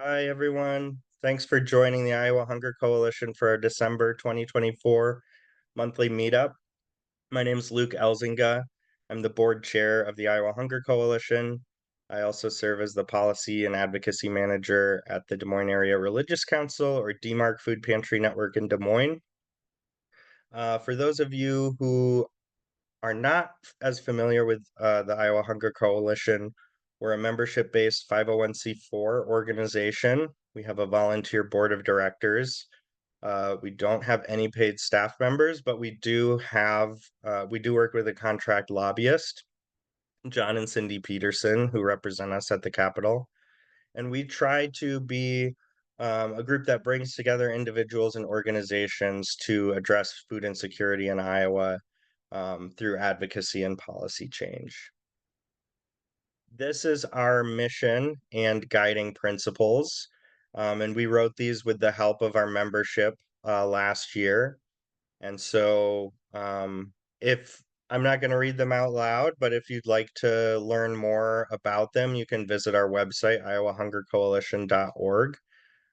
Hi, everyone. Thanks for joining the Iowa Hunger Coalition for our December 2024 monthly meetup. My name is Luke Elzinga. I'm the board chair of the Iowa Hunger Coalition. I also serve as the policy and advocacy manager at the Des Moines Area Religious Council, or DMARC Food Pantry Network in Des Moines. For those of you who are not as familiar with the Iowa Hunger Coalition, we're a membership-based 501c4 organization. We have a volunteer board of directors. We don't have any paid staff members, but we do work with a contract lobbyist, John and Cindy Peterson, who represent us at the Capitol. And we try to be a group that brings together individuals and organizations to address food insecurity in Iowa through advocacy and policy change. This is our mission and guiding principles, and we wrote these with the help of our membership last year. And so if I'm not going to read them out loud, but if you'd like to learn more about them, you can visit our website, iowahungercoalition.org.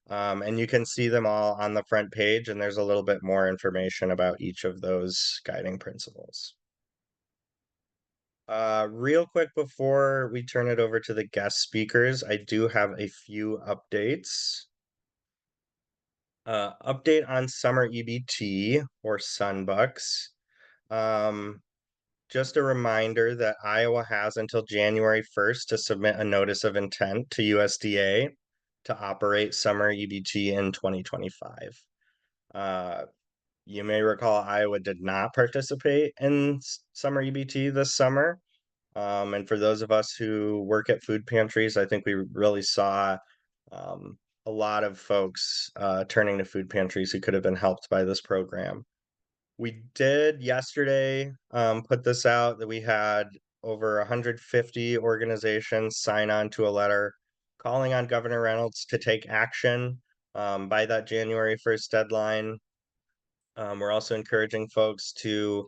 And you can see them all on the front page, and there's a little bit more information about each of those guiding principles. Real quick before we turn it over to the guest speakers, I do have a few updates. Update on summer EBT or Sunbucks. Um, just a reminder that Iowa has until January 1st to submit a notice of intent to USDA to operate summer EBT in 2025. You may recall Iowa did not participate in summer EBT this summer. And for those of us who work at food pantries, I think we really saw a lot of folks turning to food pantries who could have been helped by this program. We did yesterday put this out that we had over 150 organizations sign on to a letter calling on Governor Reynolds to take action by that January 1st deadline. We're also encouraging folks to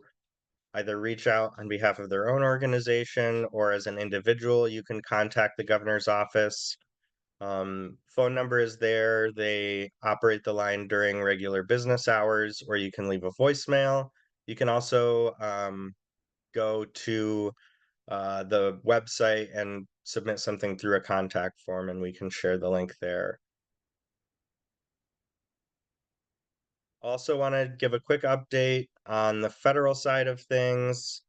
either reach out on behalf of their own organization or as an individual, you can contact the governor's office. Phone number is there. They operate the line during regular business hours, or you can leave a voicemail. You can also go to the website and submit something through a contact form, and we can share the link there. Also want to give a quick update on the federal side of things.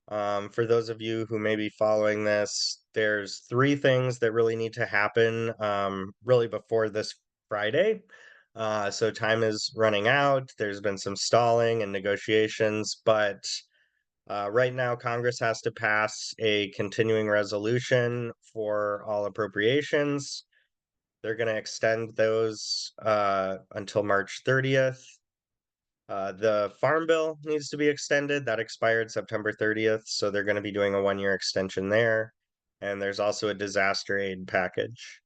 For those of you who may be following this, there's three things that really need to happen really before this Friday. So time is running out. There's been some stalling and negotiations, but right now Congress has to pass a continuing resolution for all appropriations. They're going to extend those until March 30th. The Farm Bill needs to be extended. That expired September 30th, so they're going to be doing a 1-year extension there. And there's also a disaster aid package.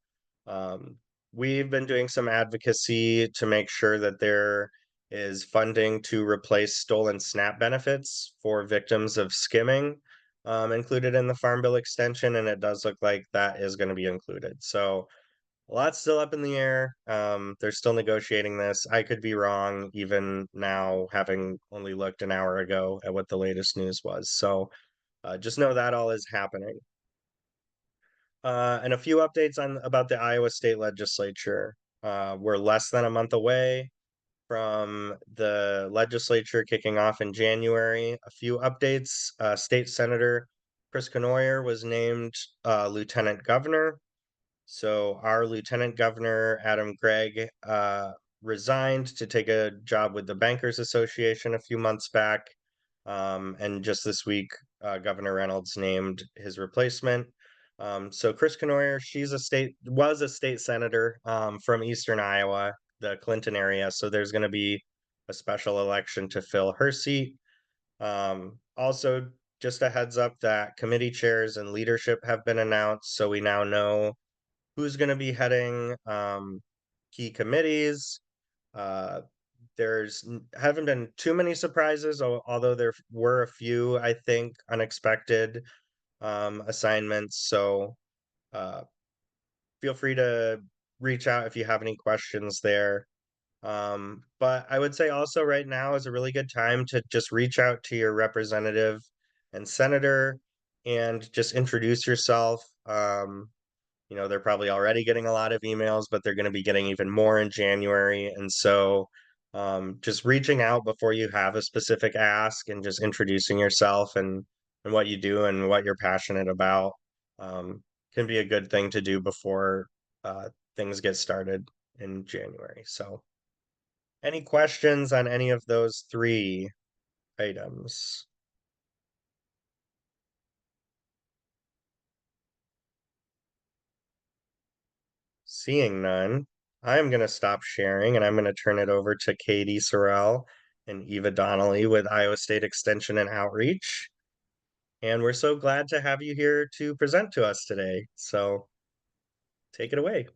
We've been doing some advocacy to make sure that there is funding to replace stolen SNAP benefits for victims of skimming included in the Farm Bill extension, and it does look like that is going to be included. So a lot's still up in the air. They're still negotiating this. I could be wrong even now, having only looked an hour ago at what the latest news was. So just know that all is happening. And a few updates on about the Iowa State Legislature. We're less than a month away from the legislature kicking off in January. A few updates. State Senator Chris Cournoyer was named Lieutenant Governor. So our Lieutenant Governor, Adam Gregg, resigned to take a job with the Bankers Association a few months back. And just this week, Governor Reynolds named his replacement. So Chris Cournoyer, was a state senator from Eastern Iowa, the Clinton area. So there's going to be a special election to fill her seat. Also, just a heads up that committee chairs and leadership have been announced. So we now know who's going to be heading key committees. Uh, there's haven't been too many surprises, although there were a few, I think, unexpected assignments. So feel free to reach out if you have any questions there. But I would say also right now is a really good time to just reach out to your representative and senator and just introduce yourself. They're probably already getting a lot of emails, but they're going to be getting even more in January. And so just reaching out before you have a specific ask and just introducing yourself and what you do and what you're passionate about um, can be a good thing to do before things get started in January. So, any questions on any of those three items? Seeing none, I'm going to stop sharing and I'm going to turn it over to Katie Sorrell and Eva Donnelly with Iowa State Extension and Outreach. And we're so glad to have you here to present to us today. So take it away.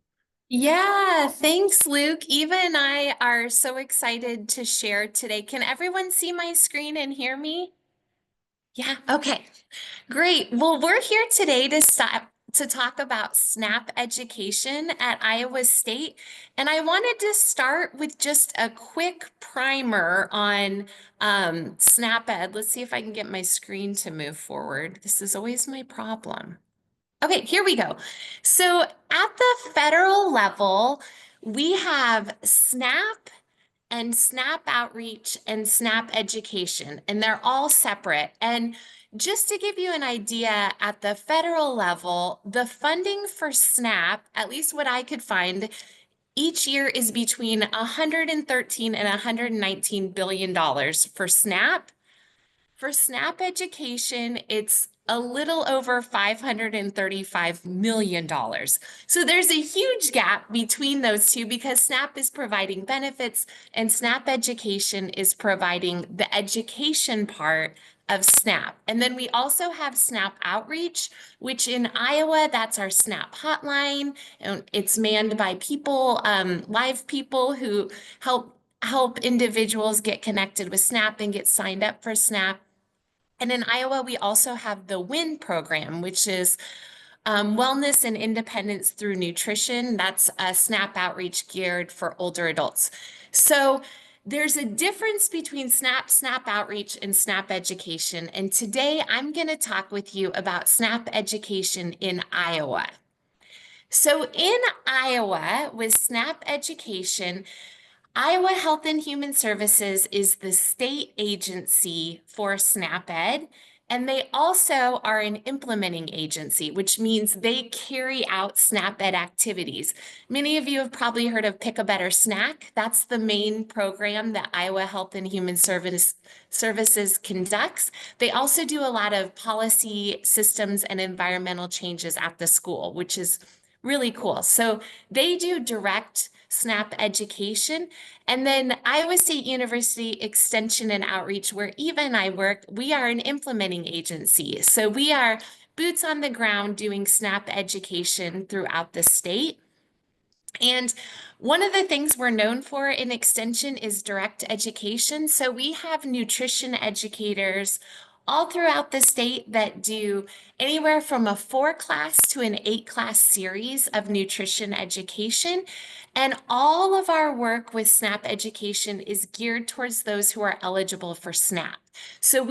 Yeah, thanks, Luke. Eva and I are so excited to share today. Can everyone see my screen and hear me? Yeah, okay, great. Well, we're here today to talk about SNAP education at Iowa State. And I wanted to start with just a quick primer on SNAP Ed. Let's see if I can get my screen to move forward. This is always my problem. Okay, here we go. So at the federal level, we have SNAP and SNAP outreach and SNAP education, and they're all separate. And just to give you an idea, at the federal level, the funding for SNAP, at least what I could find, each year is between 113 and 119 billion dollars for SNAP. For SNAP education, it's a little over $535 million. So there's a huge gap between those two because SNAP is providing benefits and SNAP education is providing the education part of SNAP. And then we also have SNAP outreach, which in Iowa, that's our SNAP hotline. And it's manned by people, live people who help individuals get connected with SNAP and get signed up for SNAP. And in Iowa, we also have the WIN program, which is Wellness and Independence Through Nutrition. That's a SNAP outreach geared for older adults. So there's a difference between SNAP outreach, and SNAP education. And today I'm going to talk with you about SNAP education in Iowa. So in Iowa, with SNAP education, Iowa Health and Human Services is the state agency for SNAP Ed, and they also are an implementing agency, which means they carry out SNAP Ed activities. Many of you have probably heard of Pick a Better Snack. That's the main program that Iowa Health and Human Services conducts. They also do a lot of policy, systems, and environmental changes at the school, which is really cool. So they do direct SNAP education. And then Iowa State University Extension and Outreach, where Eva and I work, we are an implementing agency. So we are boots on the ground doing SNAP education throughout the state. And one of the things we're known for in Extension is direct education. So we have nutrition educators all throughout the state that do anywhere from a 4-class to an 8-class series of nutrition education. And all of our work with SNAP education is geared towards those who are eligible for SNAP. So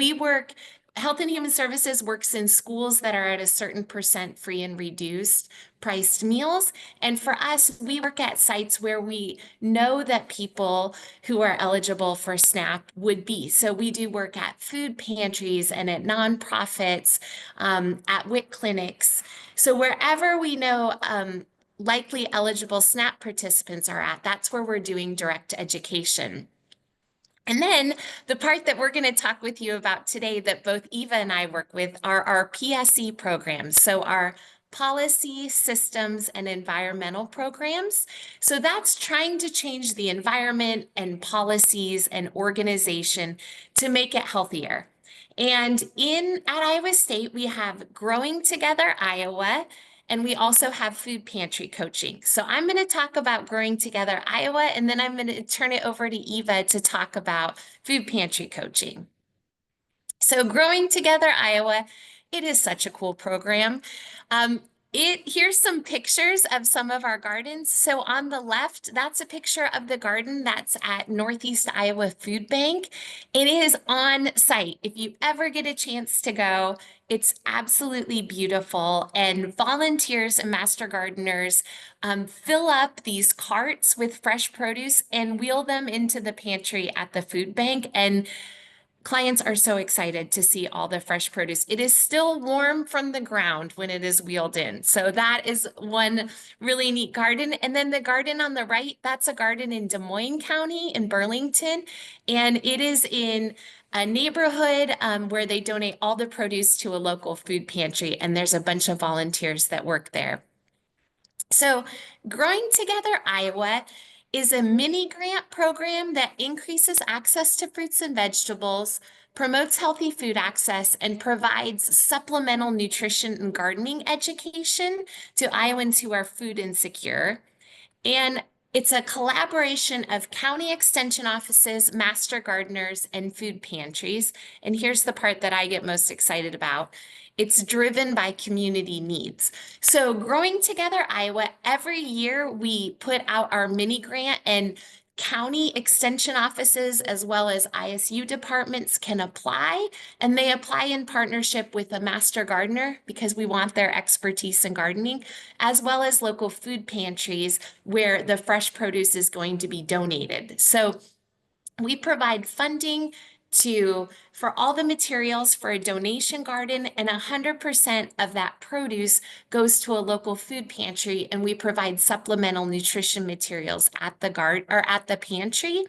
Health and Human Services works in schools that are at a certain percent free and reduced priced meals. And for us, we work at sites where we know that people who are eligible for SNAP would be. So we do work at food pantries and at nonprofits, at WIC clinics. So wherever we know likely eligible SNAP participants are at, that's where we're doing direct education. And then the part that we're going to talk with you about today that both Eva and I work with are our PSE programs. So our policy, systems, and environmental programs. So that's trying to change the environment and policies and organization to make it healthier. And at Iowa State, we have Growing Together Iowa, and we also have food pantry coaching. So I'm going to talk about Growing Together Iowa, and then I'm going to turn it over to Eva to talk about food pantry coaching. So Growing Together Iowa, it is such a cool program. Here's some pictures of some of our gardens. So on the left, that's a picture of the garden that's at Northeast Iowa Food Bank. It is on site. If you ever get a chance to go, it's absolutely beautiful. And volunteers and master gardeners fill up these carts with fresh produce and wheel them into the pantry at the food bank. And clients are so excited to see all the fresh produce. It is still warm from the ground when it is wheeled in. So that is one really neat garden. And then the garden on the right, that's a garden in Des Moines County in Burlington. And it is in a neighborhood where they donate all the produce to a local food pantry. And there's a bunch of volunteers that work there. So, Growing Together Iowa is a mini grant program that increases access to fruits and vegetables, promotes healthy food access, and provides supplemental nutrition and gardening education to Iowans who are food insecure. And it's a collaboration of county extension offices, master gardeners, and food pantries. And here's the part that I get most excited about. It's driven by community needs. So Growing Together Iowa, every year we put out our mini grant, and county extension offices as well as ISU departments can apply, and they apply in partnership with a master gardener because we want their expertise in gardening, as well as local food pantries where the fresh produce is going to be donated. So we provide funding for all the materials for a donation garden, and 100% of that produce goes to a local food pantry, and we provide supplemental nutrition materials at the at the pantry.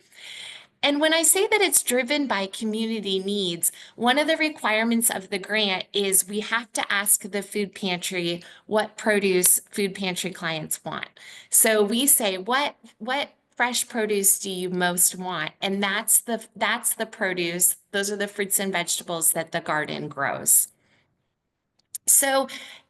And when I say that it's driven by community needs, one of the requirements of the grant is we have to ask the food pantry what produce food pantry clients want. So we say, what fresh produce do you most want? And that's the produce. Those are the fruits and vegetables that the garden grows. So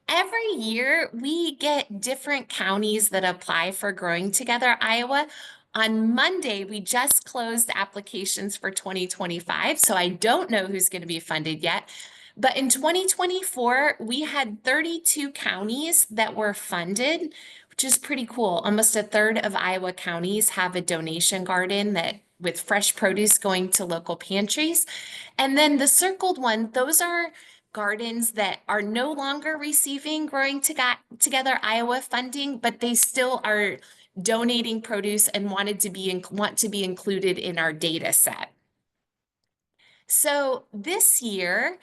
every year we get different counties that apply for Growing Together Iowa. On Monday, we just closed applications for 2025, so I don't know who's going to be funded yet. But in 2024, we had 32 counties that were funded, which is pretty cool. Almost a third of Iowa counties have a donation garden that with fresh produce going to local pantries. And then the circled one, those are gardens that are no longer receiving Growing Together Iowa funding, but they still are donating produce and want to be included in our data set. So this year,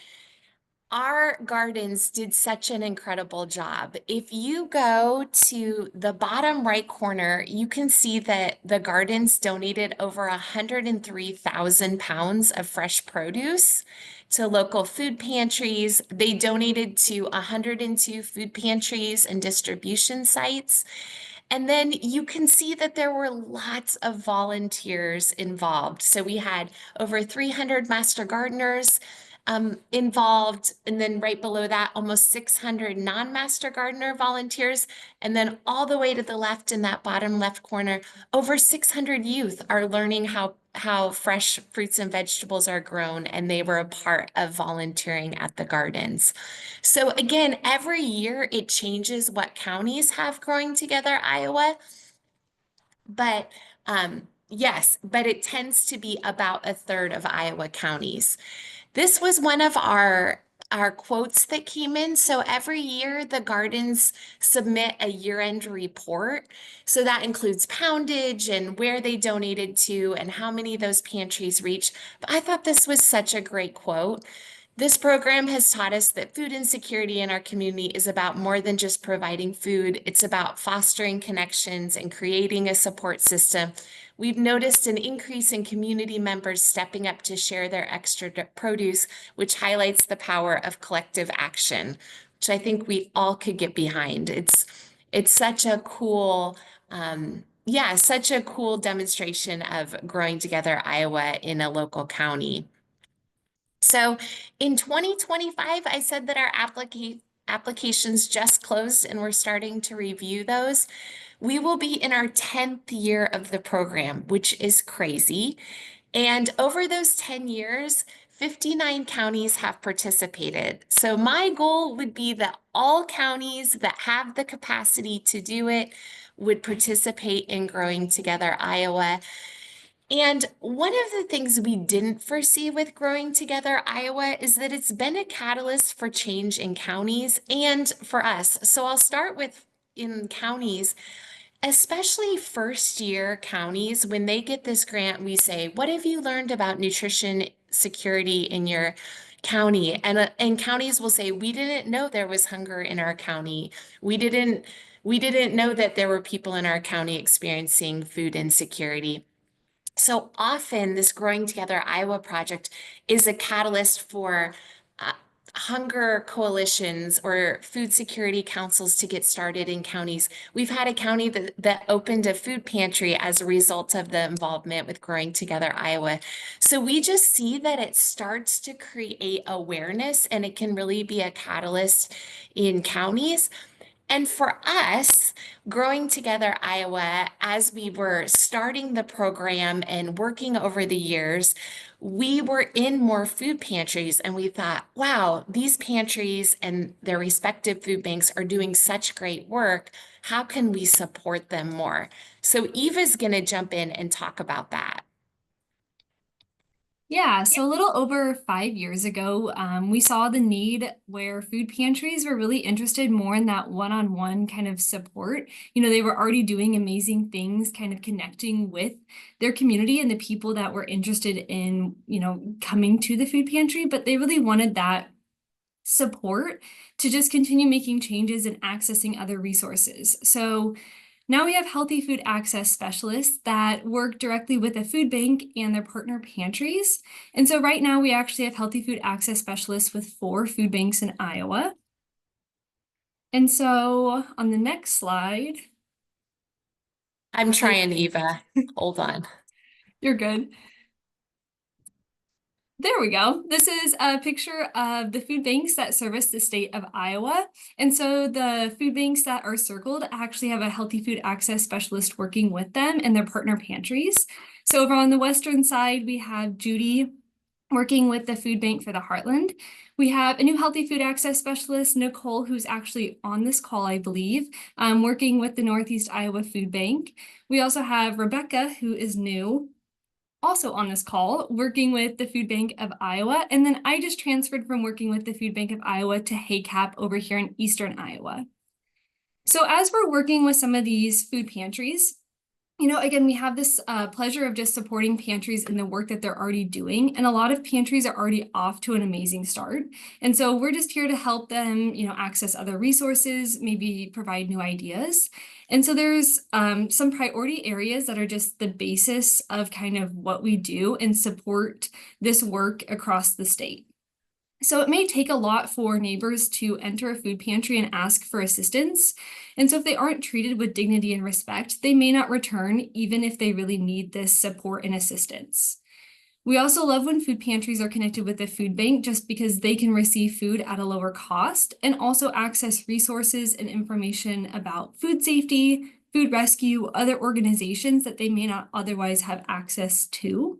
our gardens did such an incredible job. If you go to the bottom right corner, you can see that the gardens donated over 103,000 pounds of fresh produce to local food pantries. They donated to 102 food pantries and distribution sites. And then you can see that there were lots of volunteers involved. So we had over 300 master gardeners involved. And then right below that, almost 600 non-master gardener volunteers. And then all the way to the left in that bottom left corner, over 600 youth are learning how fresh fruits and vegetables are grown, and they were a part of volunteering at the gardens. So again, every year it changes what counties have Growing Together Iowa. But yes, but it tends to be about a third of Iowa counties. This was one of our quotes that came in. So every year the gardens submit a year-end report. So that includes poundage and where they donated to and how many of those pantries reached. But I thought this was such a great quote. This program has taught us that food insecurity in our community is about more than just providing food. It's about fostering connections and creating a support system. We've noticed an increase in community members stepping up to share their extra produce, which highlights the power of collective action, which I think we all could get behind. It's such a cool, such a cool demonstration of Growing Together Iowa in a local county. So in 2025, I said that our applications just closed and we're starting to review those. We will be in our 10th year of the program, which is crazy. And over those 10 years, 59 counties have participated. So my goal would be that all counties that have the capacity to do it would participate in Growing Together Iowa. And one of the things we didn't foresee with Growing Together Iowa is that it's been a catalyst for change in counties and for us. So I'll start with in counties, especially first year counties. When they get this grant, we say, what have you learned about nutrition security in your county? And counties will say, we didn't know there was hunger in our county. We didn't know that there were people in our county experiencing food insecurity. So often, this Growing Together Iowa project is a catalyst for uh, hunger coalitions or food security councils to get started in counties. We've had a county that opened a food pantry as a result of the involvement with Growing Together Iowa. So we just see that it starts to create awareness and it can really be a catalyst in counties. And for us, Growing Together Iowa, as we were starting the program and working over the years, we were in more food pantries and we thought, wow, these pantries and their respective food banks are doing such great work. How can we support them more? So Eva's going to jump in and talk about that. Yeah, so a little over 5 years ago, we saw the need where food pantries were really interested more in that one-on-one kind of support. They were already doing amazing things, kind of connecting with their community and the people that were interested in, coming to the food pantry, but they really wanted that support to just continue making changes and accessing other resources. So now we have healthy food access specialists that work directly with a food bank and their partner pantries. And so right now we actually have healthy food access specialists with 4 food banks in Iowa. And so on the next slide. I'm trying, Eva. Hold on. You're good. There we go. This is a picture of the food banks that service the state of Iowa. And so the food banks that are circled actually have a healthy food access specialist working with them and their partner pantries. So over on the western side, we have Judy working with the food bank for the Heartland. We have a new healthy food access specialist, Nicole, who's actually on this call, I believe, working with the Northeast Iowa Food Bank. We also have Rebecca, who is new, also on this call, working with the Food Bank of Iowa. And then I just transferred from working with the Food Bank of Iowa to HACAP over here in Eastern Iowa. So as we're working with some of these food pantries, again, we have this pleasure of just supporting pantries in the work that they're already doing. And a lot of pantries are already off to an amazing start. And so we're just here to help them, access other resources, maybe provide new ideas. And so there's some priority areas that are just the basis of kind of what we do and support this work across the state. So it may take a lot for neighbors to enter a food pantry and ask for assistance. And so if they aren't treated with dignity and respect, they may not return even if they really need this support and assistance. We also love when food pantries are connected with the food bank just because they can receive food at a lower cost and also access resources and information about food safety, food rescue, other organizations that they may not otherwise have access to.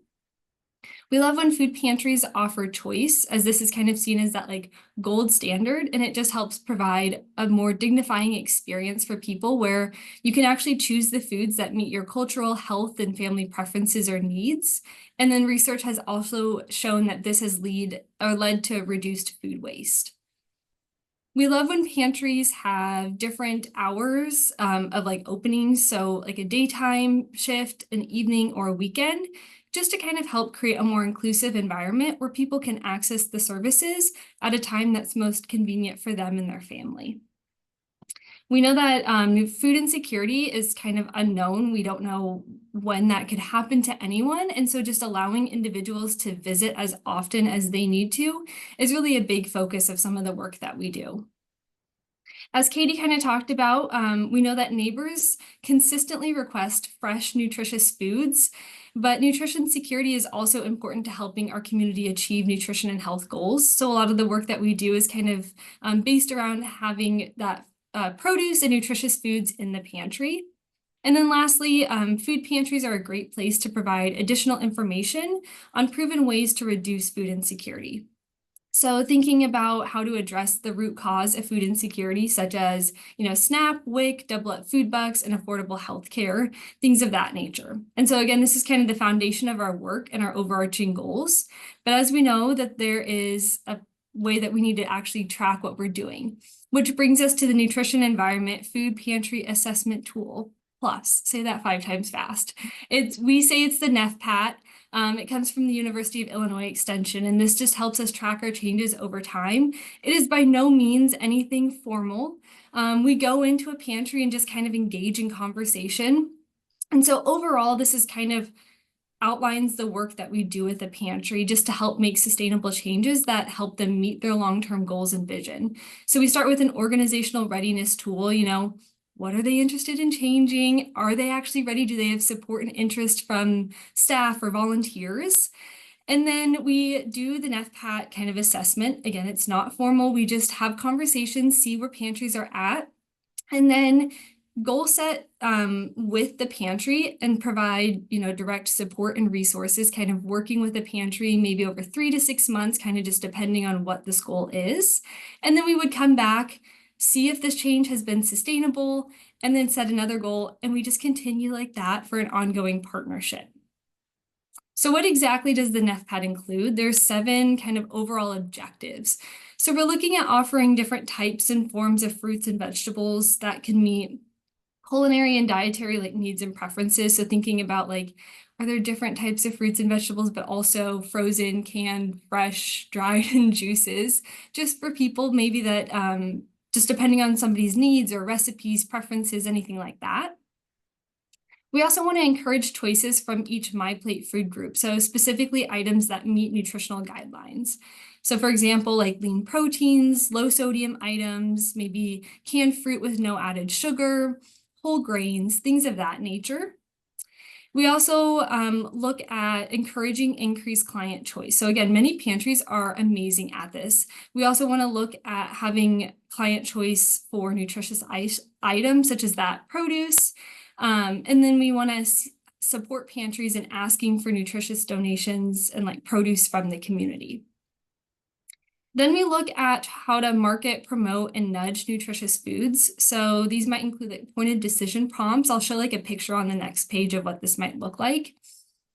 We love when food pantries offer choice, as this is kind of seen as that like gold standard, and it just helps provide a more dignifying experience for people where you can actually choose the foods that meet your cultural, health, and family preferences or needs. And then research has also shown that this has led to reduced food waste. We love when pantries have different hours of like openings, so like a daytime shift, an evening, or a weekend, just to kind of help create a more inclusive environment where people can access the services at a time that's most convenient for them and their family. We know that food insecurity is kind of unknown. We don't know when that could happen to anyone. And so just allowing individuals to visit as often as they need to is really a big focus of some of the work that we do. As Katie kind of talked about, we know that neighbors consistently request fresh, nutritious foods, but nutrition security is also important to helping our community achieve nutrition and health goals. So a lot of the work that we do is kind of based around having that produce and nutritious foods in the pantry. And then lastly, food pantries are a great place to provide additional information on proven ways to reduce food insecurity. So thinking about how to address the root cause of food insecurity, such as, SNAP, WIC, double up food bucks, and affordable health care, things of that nature. And so again, this is kind of the foundation of our work and our overarching goals. But as we know that there is a way that we need to actually track what we're doing, which brings us to the Nutrition Environment Food Pantry Assessment Tool Plus. Say that 5 times fast. We say it's the NEFPAT. It comes from the University of Illinois Extension, and this just helps us track our changes over time. It is by no means anything formal. We go into a pantry and just kind of engage in conversation. And so overall, this is kind of outlines the work that we do at the pantry just to help make sustainable changes that help them meet their long-term goals and vision. So we start with an organizational readiness tool, what are they interested in changing? Are they actually ready? Do they have support and interest from staff or volunteers? And then we do the NEFPAT kind of assessment. Again, it's not formal. We just have conversations, see where pantries are at, and then goal set with the pantry and provide, direct support and resources, kind of working with the pantry maybe over 3 to 6 months, kind of just depending on what this goal is. And then we would come back, see if this change has been sustainable, and then set another goal. And we just continue like that for an ongoing partnership. So what exactly does the NEFPAT include? There's 7 kind of overall objectives. So we're looking at offering different types and forms of fruits and vegetables that can meet culinary and dietary needs and preferences. So thinking about are there different types of fruits and vegetables, but also frozen, canned, fresh, dried, and juices, just for people maybe that just depending on somebody's needs or recipes, preferences, anything like that. We also want to encourage choices from each My Plate food group, so specifically items that meet nutritional guidelines. So for example, lean proteins, low sodium items, maybe canned fruit with no added sugar, whole grains, things of that nature. We also look at encouraging increased client choice. So again, many pantries are amazing at this. We also want to look at having client choice for nutritious items such as that produce. And then we want to support pantries in asking for nutritious donations and produce from the community. Then we look at how to market, promote, and nudge nutritious foods. So these might include pointed decision prompts. I'll show a picture on the next page of what this might look like.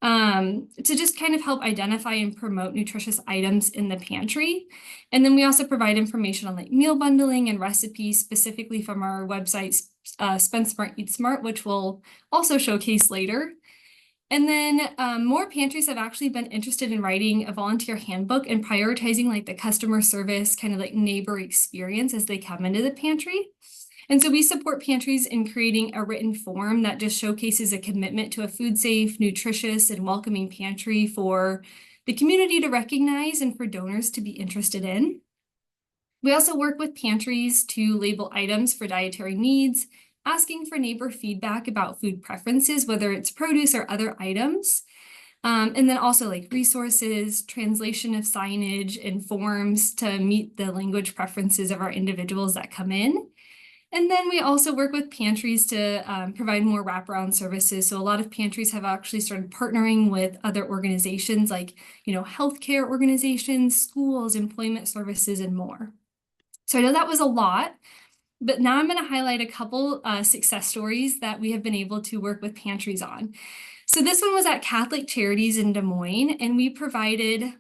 To just kind of help identify and promote nutritious items in the pantry. And then we also provide information on meal bundling and recipes specifically from our website, Spend Smart, Eat Smart, which we'll also showcase later. And then more pantries have actually been interested in writing a volunteer handbook and prioritizing the customer service kind of neighbor experience as they come into the pantry. And so we support pantries in creating a written form that just showcases a commitment to a food safe, nutritious, and welcoming pantry for the community to recognize and for donors to be interested in. We also work with pantries to label items for dietary needs, asking for neighbor feedback about food preferences, whether it's produce or other items. And then also resources, translation of signage and forms to meet the language preferences of our individuals that come in. And then we also work with pantries to provide more wraparound services. So a lot of pantries have actually started partnering with other organizations healthcare organizations, schools, employment services, and more. So I know that was a lot, but now I'm going to highlight a couple success stories that we have been able to work with pantries on. So this one was at Catholic Charities in Des Moines, and we provided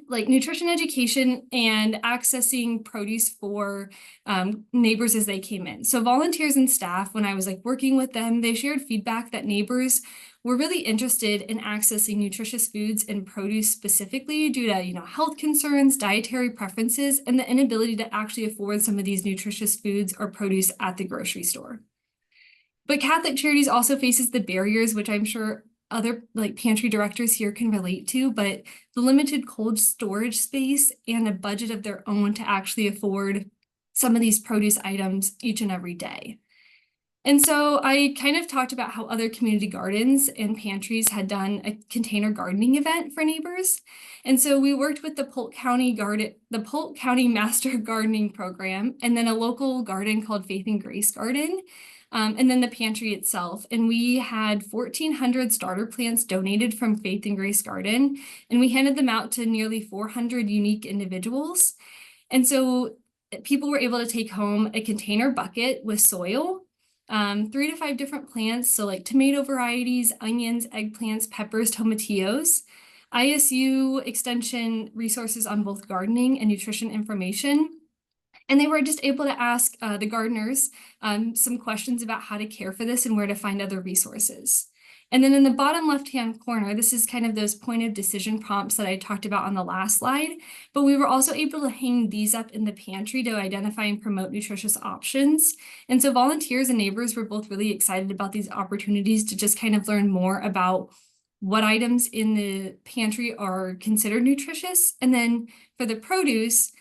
nutrition education and accessing produce for neighbors as they came in. So volunteers and staff, when I was working with them, they shared feedback that neighbors were really interested in accessing nutritious foods and produce specifically due to health concerns, dietary preferences, and the inability to actually afford some of these nutritious foods or produce at the grocery store. But Catholic Charities also faces the barriers, which I'm sure other pantry directors here can relate to, but the limited cold storage space and a budget of their own to actually afford some of these produce items each and every day. And so I kind of talked about how other community gardens and pantries had done a container gardening event for neighbors. And so we worked with the Polk County Master Gardening Program, and then a local garden called Faith and Grace Garden. and then the pantry itself. And we had 1,400 starter plants donated from Faith and Grace Garden, and we handed them out to nearly 400 unique individuals. And so people were able to take home a container bucket with soil, 3 to 5 different plants, so like tomato varieties, onions, eggplants, peppers, tomatillos, ISU extension resources on both gardening and nutrition information. And they were just able to ask the gardeners some questions about how to care for this and where to find other resources. And then in the bottom left-hand corner, this is kind of those point of decision prompts that I talked about on the last slide, but we were also able to hang these up in the pantry to identify and promote nutritious options. And so volunteers and neighbors were both really excited about these opportunities to just kind of learn more about what items in the pantry are considered nutritious. And then for the produce,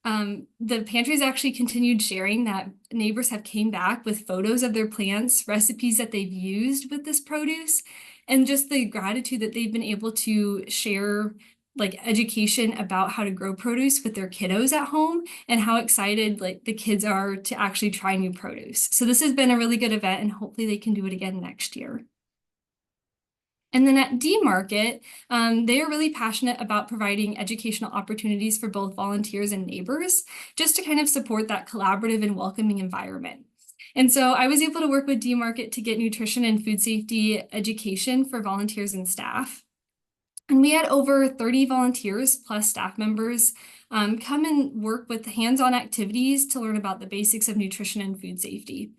the pantries actually continued sharing that neighbors have came back with photos of their plants, recipes that they've used with this produce, and just the gratitude that they've been able to share like education about how to grow produce with their kiddos at home and how excited like the kids are to actually try new produce. So this has been a really good event, and hopefully they can do it again next year. And then at D Market, they are really passionate about providing educational opportunities for both volunteers and neighbors, just to kind of support that collaborative and welcoming environment. And so I was able to work with D Market to get nutrition and food safety education for volunteers and staff. And we had over 30 volunteers plus staff members come and work with hands-on activities to learn about the basics of nutrition and food safety.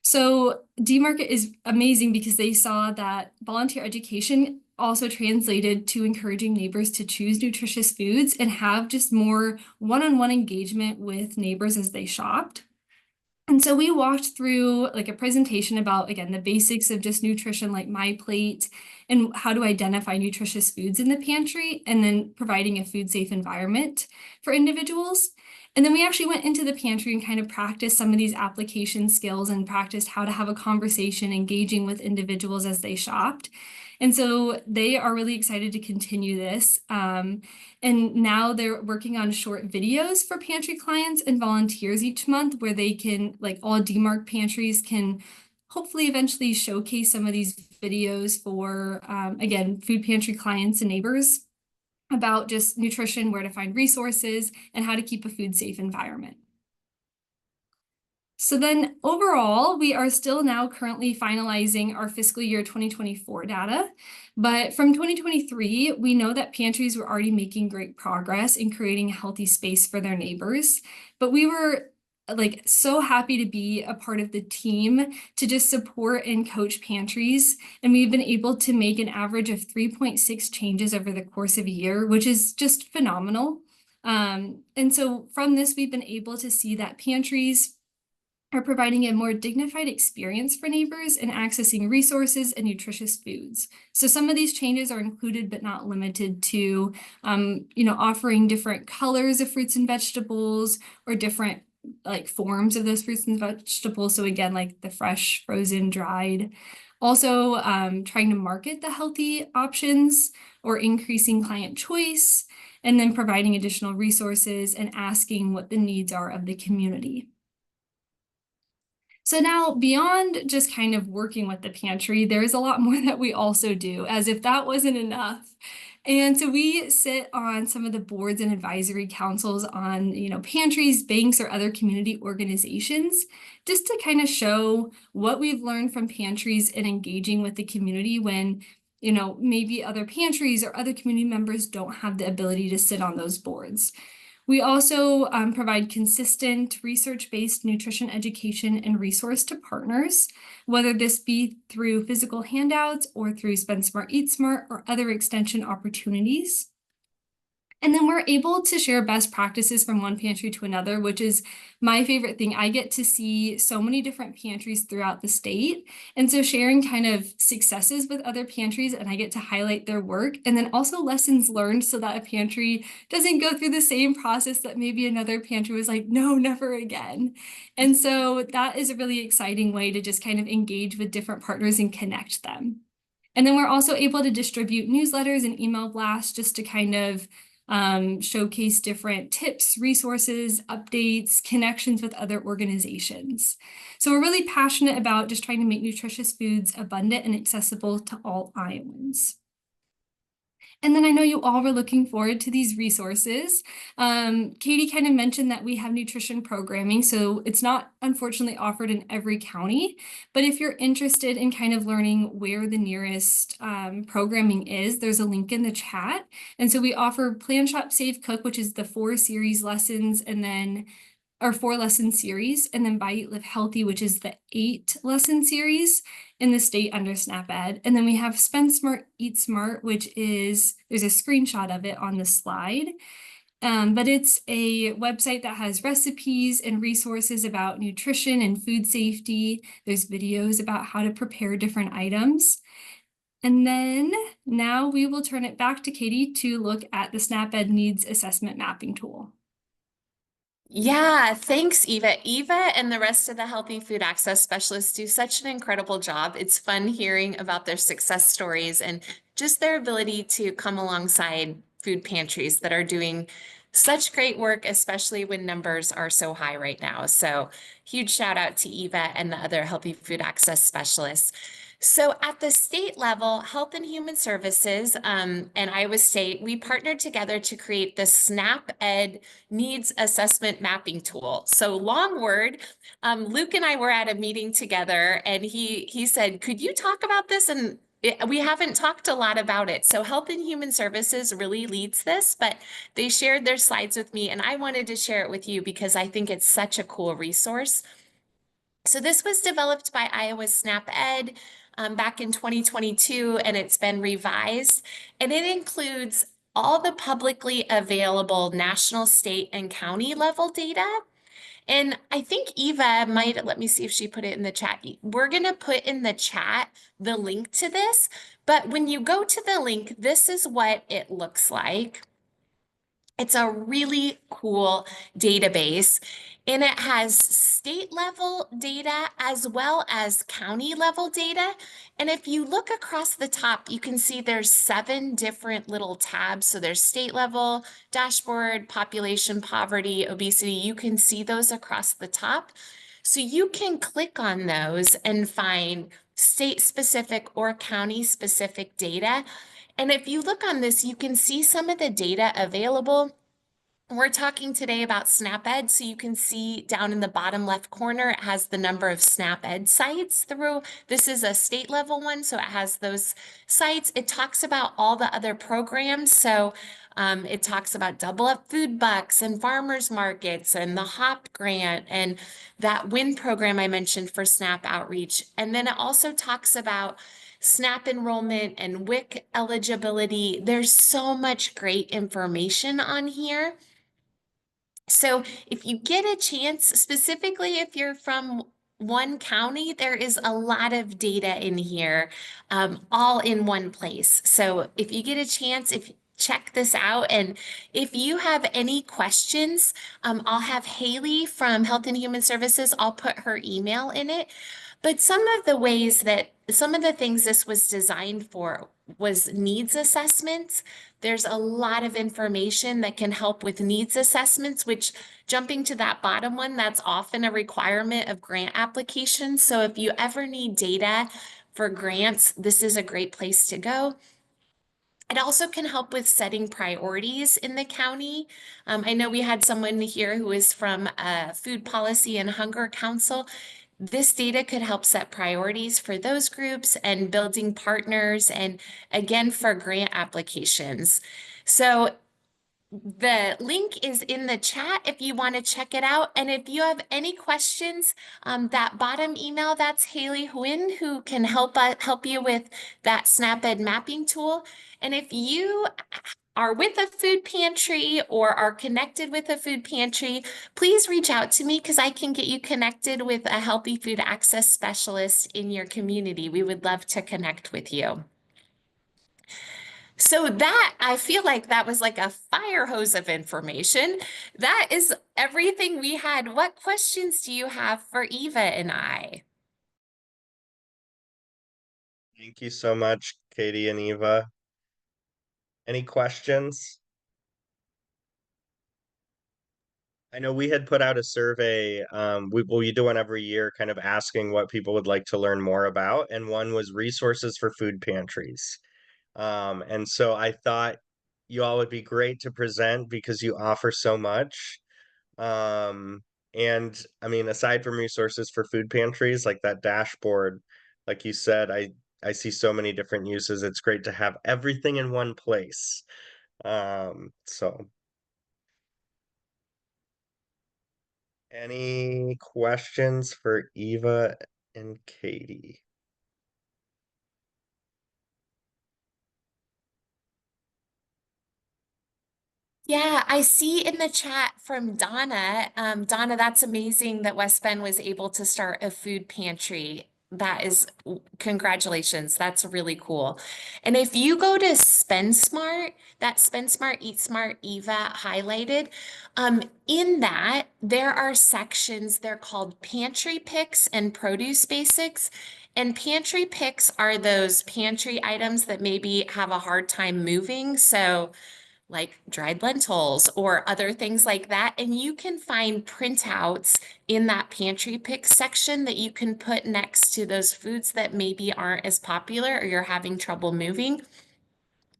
So D Market is amazing because they saw that volunteer education also translated to encouraging neighbors to choose nutritious foods and have just more one-on-one engagement with neighbors as they shopped. And so we walked through like a presentation about, again, the basics of just nutrition, like My Plate, and how to identify nutritious foods in the pantry, and then providing a food safe environment for individuals. And then we actually went into the pantry and kind of practiced some of these application skills and practiced how to have a conversation engaging with individuals as they shopped. And so they are really excited to continue this. And now they're working on short videos for pantry clients and volunteers each month, where they can, like all DMARC pantries can hopefully eventually showcase some of these videos for, again, food pantry clients and neighbors about just nutrition, where to find resources, and how to keep a food safe environment. So then overall, we are still now currently finalizing our fiscal year 2024 data. But from 2023, we know that pantries were already making great progress in creating a healthy space for their neighbors. But we were like so happy to be a part of the team to just support and coach pantries. And we've been able to make an average of 3.6 changes over the course of a year, which is just phenomenal. And so from this, we've been able to see that pantries are providing a more dignified experience for neighbors and accessing resources and nutritious foods. So some of these changes are included but not limited to, offering different colors of fruits and vegetables, or different like forms of those fruits and vegetables. So again, like the fresh, frozen, dried. Also trying to market the healthy options or increasing client choice, and then providing additional resources and asking what the needs are of the community. So now, beyond just kind of working with the pantry, there's a lot more that we also do, as if that wasn't enough. And so we sit on some of the boards and advisory councils on, pantries, banks, or other community organizations, just to kind of show what we've learned from pantries and engaging with the community when, maybe other pantries or other community members don't have the ability to sit on those boards. We also provide consistent research-based nutrition education and resource to partners, whether this be through physical handouts or through Spend Smart, Eat Smart, or other extension opportunities. And then we're able to share best practices from one pantry to another, which is my favorite thing. I get to see so many different pantries throughout the state. And so sharing kind of successes with other pantries, and I get to highlight their work, and then also lessons learned so that a pantry doesn't go through the same process that maybe another pantry was like, no, never again. And so that is a really exciting way to just kind of engage with different partners and connect them. And then we're also able to distribute newsletters and email blasts just to kind of showcase different tips, resources, updates, connections with other organizations. So we're really passionate about just trying to make nutritious foods abundant and accessible to all Iowans. And then I know you all were looking forward to these resources. Katie kind of mentioned that we have nutrition programming, so it's not unfortunately offered in every county, but if you're interested in kind of learning where the nearest programming is, there's a link in the chat. And so we offer Plan, Shop, Save, Cook, which is the 4-series lessons, and then our 4-lesson series, and then Buy, Eat, Live Healthy, which is the 8-lesson series in the state under SNAP Ed. And then we have Spend Smart, Eat Smart, which is, there's a screenshot of it on the slide. But it's a website that has recipes and resources about nutrition and food safety. There's videos about how to prepare different items. And then now we will turn it back to Katie to look at the SNAP Ed Needs Assessment Mapping Tool. Yeah, thanks, Eva. Eva and the rest of the Healthy Food Access Specialists do such an incredible job. It's fun hearing about their success stories and just their ability to come alongside food pantries that are doing such great work, especially when numbers are so high right now. So huge shout out to Eva and the other Healthy Food Access Specialists. So at the state level, Health and Human Services and Iowa State, we partnered together to create the SNAP Ed Needs Assessment Mapping Tool. So long word. Luke and I were at a meeting together, and he said, "Could you talk about this?" And we haven't talked a lot about it. So Health and Human Services really leads this, but they shared their slides with me, and I wanted to share it with you because I think it's such a cool resource. So this was developed by Iowa SNAP Ed back in 2022, and it's been revised, and it includes all the publicly available national, state, and county level data. And I think Eva might, let me see if she put it in the chat. We're going to put in the chat the link to this, but when you go to the link, this is what it looks like. It's a really cool database, and it has state level data as well as county level data. And if you look across the top, you can see there's 7 different little tabs. So there's state level, dashboard, population, poverty, obesity. You can see those across the top. So you can click on those and find state specific or county specific data. And if you look on this, you can see some of the data available. We're talking today about SNAP Ed, so you can see down in the bottom left corner, it has the number of SNAP Ed sites through. This is a state level one, so it has those sites. It talks about all the other programs. So it talks about Double Up Food Bucks and farmers markets and the HOP grant and that WIN program I mentioned for SNAP outreach. And then it also talks about SNAP enrollment and WIC eligibility. There's so much great information on here. So if you get a chance, specifically if you're from one county, there is a lot of data in here, all in one place. So if you get a chance, check this out. And if you have any questions, I'll have Haley from Health and Human Services, I'll put her email in it. But some of the things this was designed for was needs assessments. There's a lot of information that can help with needs assessments, which, jumping to that bottom one, that's often a requirement of grant applications. So if you ever need data for grants, this is a great place to go. It also can help with setting priorities in the county. I know we had someone here who is from Food Policy and Hunger Council. This data could help set priorities for those groups and building partners, and again, for grant applications. So the link is in the chat if you want to check it out. And if you have any questions, that bottom email, that's Haley Huynh, who can help you with that SNAP Ed mapping tool. And if you are with a food pantry or are connected with a food pantry, please reach out to me because I can get you connected with a healthy food access specialist in your community. We would love to connect with you. So that, I feel like that was like a fire hose of information. That is everything we had. What questions do you have for Eva and I? Thank you so much, Katie and Eva. Any questions? I know we had put out a survey, we do one every year, kind of asking what people would like to learn more about, and one was resources for food pantries. And so I thought you all would be great to present because you offer so much. Um, and I mean, aside from resources for food pantries, like that dashboard, like you said, I see so many different uses. It's great to have everything in one place. So any questions for Eva and Katie? Yeah, I see in the chat from Donna. Donna, that's amazing that West Bend was able to start a food pantry. That is, congratulations. That's really cool. And if you go to Spend Smart, that Spend Smart, Eat Smart, Eva highlighted, in that there are sections, they're called pantry picks and produce basics. And pantry picks are those pantry items that maybe have a hard time moving. So, like dried lentils or other things like that. And you can find printouts in that pantry pick section that you can put next to those foods that maybe aren't as popular or you're having trouble moving.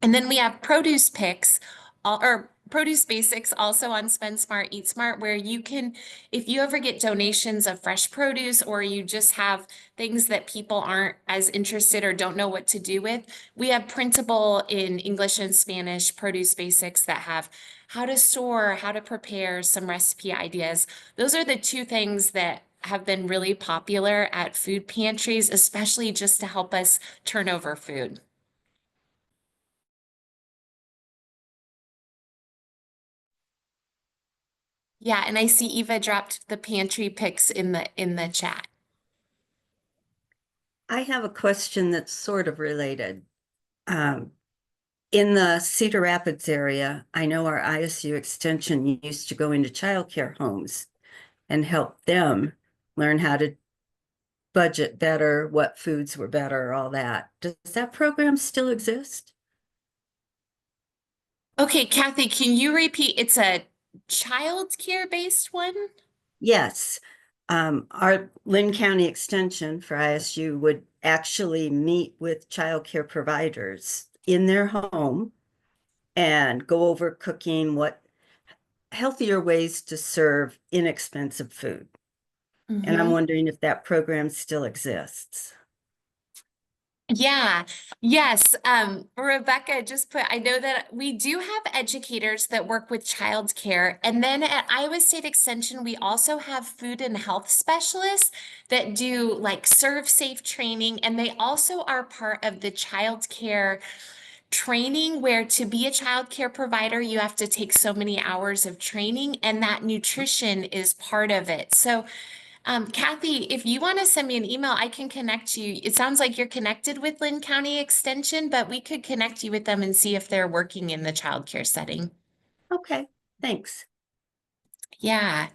And then we have produce picks, or produce basics also on Spend Smart, Eat Smart, where you can, if you ever get donations of fresh produce or you just have things that people aren't as interested or don't know what to do with, we have printable in English and Spanish produce basics that have how to store, how to prepare, some recipe ideas. Those are the two things that have been really popular at food pantries, especially just to help us turn over food. Yeah, and I see Eva dropped the pantry pics in the chat. I have a question that's sort of related. In the Cedar Rapids area, I know our ISU extension used to go into childcare homes and help them learn how to budget better, what foods were better, all that. Does that program still exist? Okay, Kathy, can you repeat? It's a child care based one? Yes. Our Lynn County Extension for ISU would actually meet with childcare providers in their home and go over cooking, what healthier ways to serve inexpensive food. And I'm wondering if that program still exists. Yeah, yes. Rebecca just put, I know that we do have educators that work with childcare. And then at Iowa State Extension, we also have food and health specialists that do like serve safe training. And they also are part of the childcare training where to be a childcare provider, you have to take so many hours of training, and that nutrition is part of it. So Kathy, if you want to send me an email, I can connect you. It sounds like you're connected with Lynn County Extension, but we could connect you with them and see if they're working in the childcare setting. Okay, thanks. Yeah.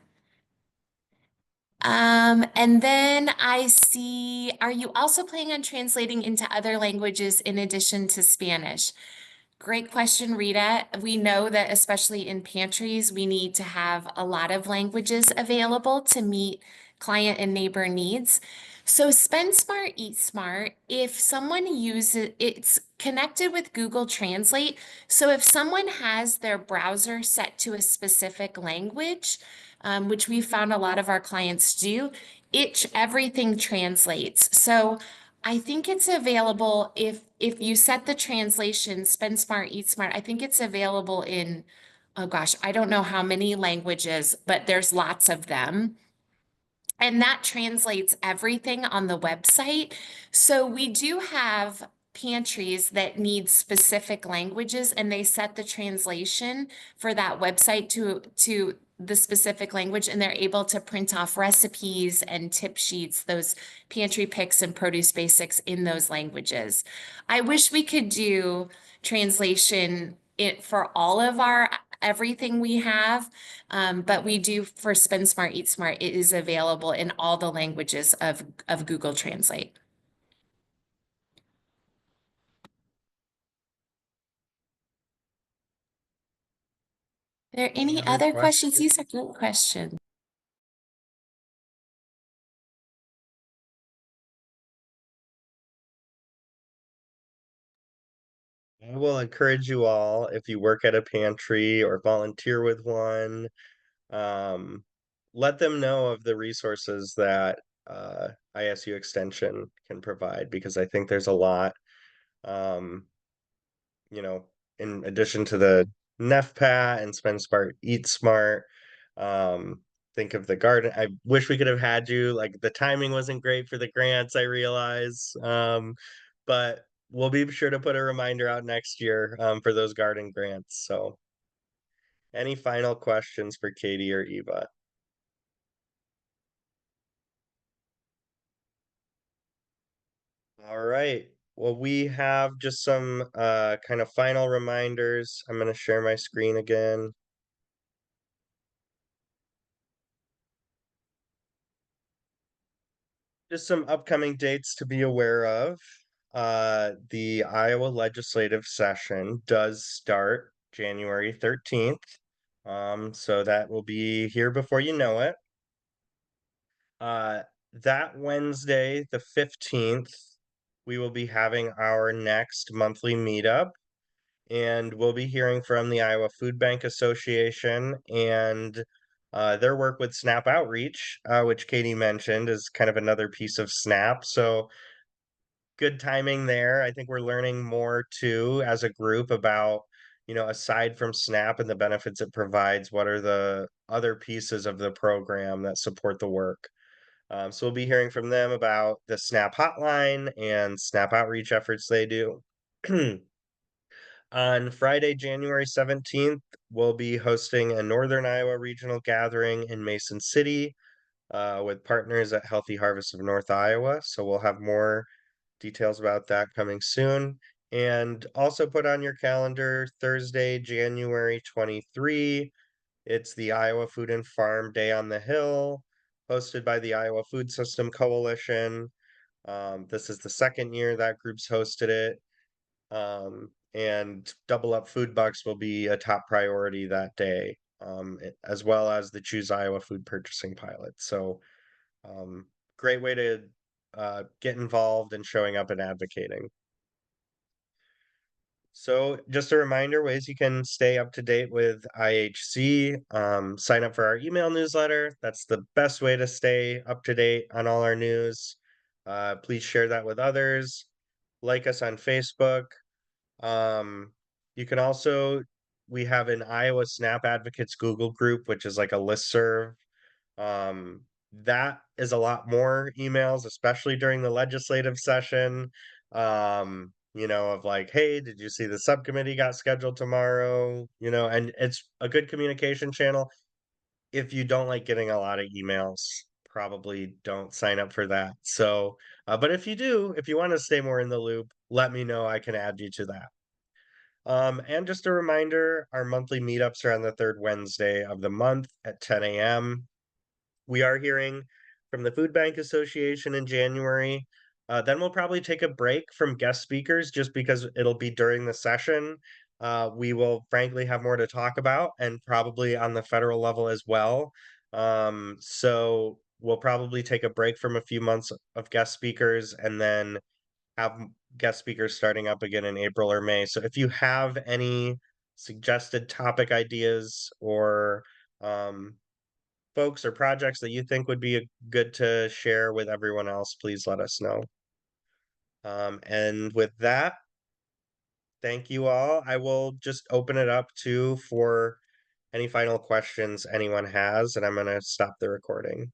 And then I see, are you also planning on translating into other languages in addition to Spanish? Great question, Rita. We know that especially in pantries, we need to have a lot of languages available to meet client and neighbor needs. So Spend Smart, Eat Smart, if someone uses it's connected with Google Translate. So if someone has their browser set to a specific language, which we found a lot of our clients do, everything translates. So I think it's available if you set the translation, Spend Smart, Eat Smart, I think it's available in, oh gosh, I don't know how many languages, but there's lots of them. And that translates everything on the website. So we do have pantries that need specific languages, and they set the translation for that website to the specific language, and they're able to print off recipes and tip sheets, those pantry picks and produce basics in those languages. I wish we could do translation for all of our everything we have. But we do for Spend Smart, Eat Smart, it is available in all the languages of Google Translate. there any Other other questions? questions? These are good questions. I will encourage you all, if you work at a pantry or volunteer with one, um, let them know of the resources that ISU Extension can provide, because I think there's a lot, um, you know, in addition to the NEFPAT and Spend Smart, Eat Smart. Think of the garden. I wish we could have had you. Like, the timing wasn't great for the grants, I realize. But we'll be sure to put a reminder out next year for those garden grants. So, any final questions for Katie or Eva? All right. Well, we have just some kind of final reminders. I'm going to share my screen again. Just some upcoming dates to be aware of. The Iowa legislative session does start January 13th. So that will be here before you know it. That Wednesday, the 15th, we will be having our next monthly meetup, and we'll be hearing from the Iowa Food Bank Association and their work with SNAP Outreach, which Katie mentioned is kind of another piece of SNAP. So good timing there. I think we're learning more too as a group about, aside from SNAP and the benefits it provides, what are the other pieces of the program that support the work. So we'll be hearing from them about the SNAP hotline and SNAP outreach efforts they do. On Friday, January 17th, we'll be hosting a Northern Iowa regional gathering in Mason City with partners at Healthy Harvest of North Iowa. So we'll have more details about that coming soon. And also put on your calendar Thursday, January 23. It's the Iowa Food and Farm Day on the Hill, hosted by the Iowa Food System Coalition. This is the second year that group's hosted it. And Double Up Food Bucks will be a top priority that day, as well as the Choose Iowa Food Purchasing Pilot. So, great way to get involved and showing up and advocating. So just a reminder, ways you can stay up to date with IHC, sign up for our email newsletter. That's the best way to stay up to date on all our news. Please share that with others. Like us on Facebook. You can also, we have an Iowa SNAP Advocates Google group, which is like a listserv. That is a lot more emails, especially during the legislative session. Of like, hey, did you see the subcommittee got scheduled tomorrow? And it's a good communication channel. If you don't like getting a lot of emails, probably don't sign up for that. So, but if you do, if you want to stay more in the loop, let me know. I can add you to that. And just a reminder, our monthly meetups are on the third Wednesday of the month at 10 a.m. We are hearing from the Food Bank Association in January. Then we'll probably take a break from guest speakers just because it'll be during the session. We will frankly have more to talk about, and probably on the federal level as well. So we'll probably take a break from a few months of guest speakers and then have guest speakers starting up again in April or May. So if you have any suggested topic ideas or folks or projects that you think would be good to share with everyone else, please let us know. And with that, thank you all. I will just open it up for any final questions anyone has, and I'm going to stop the recording.